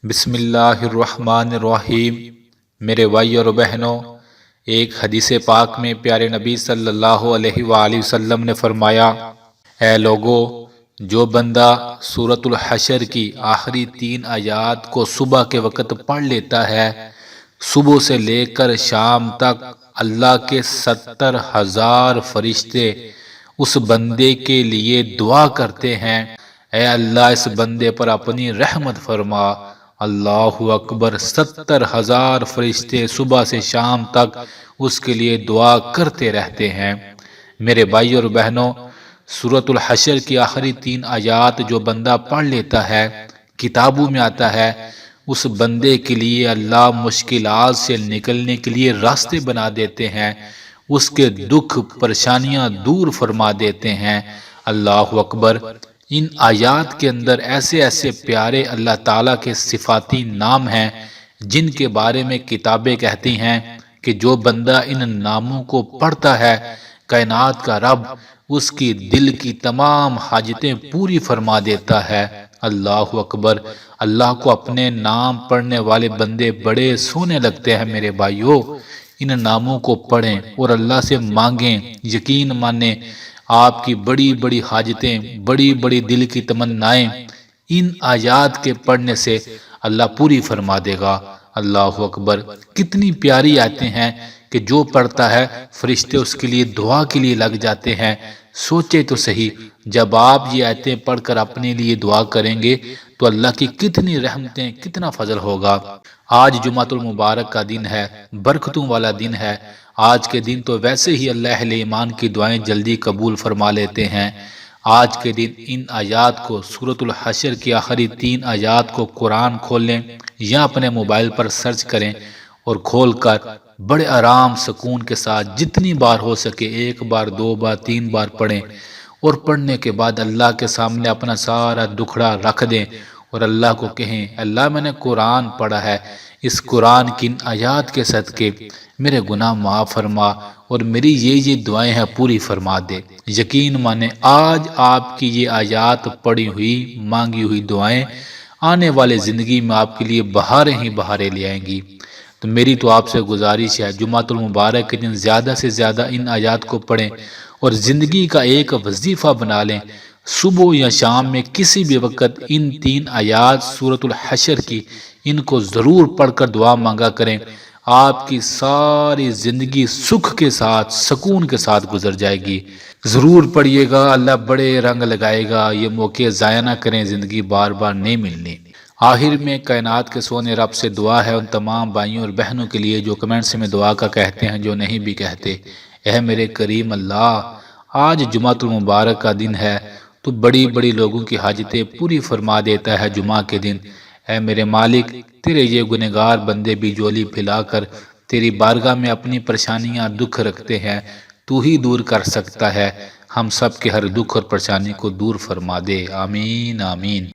بسم اللہ الرحمن الرحیم۔ میرے بھائی اور بہنوں، ایک حدیث پاک میں پیارے نبی صلی اللہ علیہ وآلہ وسلم نے فرمایا، اے لوگو، جو بندہ سورۃ الحشر کی آخری 3 آیات کو صبح کے وقت پڑھ لیتا ہے، صبح سے لے کر شام تک اللہ کے 70,000 فرشتے اس بندے کے لیے دعا کرتے ہیں، اے اللہ اس بندے پر اپنی رحمت فرما۔ اللہ اکبر، 70,000 فرشتے صبح سے شام تک اس کے لیے دعا کرتے رہتے ہیں۔ میرے بھائی اور بہنوں، سورۃ الحشر کی آخری 3 آیات جو بندہ پڑھ لیتا ہے، کتابوں میں آتا ہے، اس بندے کے لیے اللہ مشکلات سے نکلنے کے لیے راستے بنا دیتے ہیں، اس کے دکھ پریشانیاں دور فرما دیتے ہیں۔ اللہ اکبر۔ ان آیات کے اندر ایسے ایسے پیارے اللہ تعالیٰ کے صفاتی نام ہیں جن کے بارے میں کتابیں کہتی ہیں کہ جو بندہ ان ناموں کو پڑھتا ہے، کائنات کا رب اس کی دل کی تمام حاجتیں پوری فرما دیتا ہے۔ اللہ اکبر۔ اللہ کو اپنے نام پڑھنے والے بندے بڑے سونے لگتے ہیں۔ میرے بھائیوں، ان ناموں کو پڑھیں اور اللہ سے مانگیں، یقین مانیں آپ کی بڑی بڑی حاجتیں، بڑی بڑی دل کی تمنائیں ان آیات کے پڑھنے سے اللہ پوری فرما دے گا۔ اللہ اکبر۔ کتنی پیاری آیتیں ہیں کہ جو پڑھتا ہے فرشتے اس کے لیے دعا کے لیے لگ جاتے ہیں۔ سوچے تو صحیح، جب آپ یہ آیتیں پڑھ کر اپنے لیے دعا کریں گے تو اللہ کی کتنی رحمتیں، کتنا فضل ہوگا۔ آج جمعہ المبارک کا دن ہے، برکتوں والا دن ہے۔ آج کے دن تو ویسے ہی اللہ اہل ایمان کی دعائیں جلدی قبول فرما لیتے ہیں۔ آج کے دن ان آیات کو، سورۃ الحشر کی آخری 3 آیات کو قرآن کھول لیں یا اپنے موبائل پر سرچ کریں اور کھول کر بڑے آرام سکون کے ساتھ جتنی بار ہو سکے 1 بار 2 بار 3 بار پڑھیں، اور پڑھنے کے بعد اللہ کے سامنے اپنا سارا دکھڑا رکھ دیں اور اللہ کو کہیں، اللہ میں نے قرآن پڑھا ہے، اس قرآن کی ان آیات کے صدقے میرے گناہ معاف فرما اور میری یہ دعائیں ہیں پوری فرما دے۔ یقین مانیں آج آپ کی یہ آیات پڑھی ہوئی، مانگی ہوئی دعائیں آنے والے زندگی میں آپ کے لیے بہاریں ہی بہاریں لے آئیں گی۔ تو میری تو آپ سے گزارش ہے، جمعہ المبارک کے دن زیادہ سے زیادہ ان آیات کو پڑھیں اور زندگی کا ایک وظیفہ بنا لیں۔ صبح یا شام میں کسی بھی وقت ان 3 آیات سورۃ الحشر کی ان کو ضرور پڑھ کر دعا مانگا کریں۔ آپ کی ساری زندگی سکھ کے ساتھ، سکون کے ساتھ گزر جائے گی۔ ضرور پڑھیے گا، اللہ بڑے رنگ لگائے گا۔ یہ موقع ضائع نہ کریں، زندگی بار بار نہیں ملنی۔ آخر میں کائنات کے سونے رب سے دعا ہے ان تمام بھائیوں اور بہنوں کے لیے جو کمنٹس میں دعا کا کہتے ہیں، جو نہیں بھی کہتے، اے میرے کریم اللہ، آج جمعہ المبارک کا دن ہے، تو بڑی بڑی لوگوں کی حاجتیں پوری فرما دیتا ہے جمعہ کے دن۔ اے میرے مالک، تیرے یہ گنہگار بندے بھی جولی پھیلا کر تیری بارگاہ میں اپنی پریشانیاں دکھ رکھتے ہیں، تو ہی دور کر سکتا ہے۔ ہم سب کے ہر دکھ اور پریشانی کو دور فرما دے، آمین آمین۔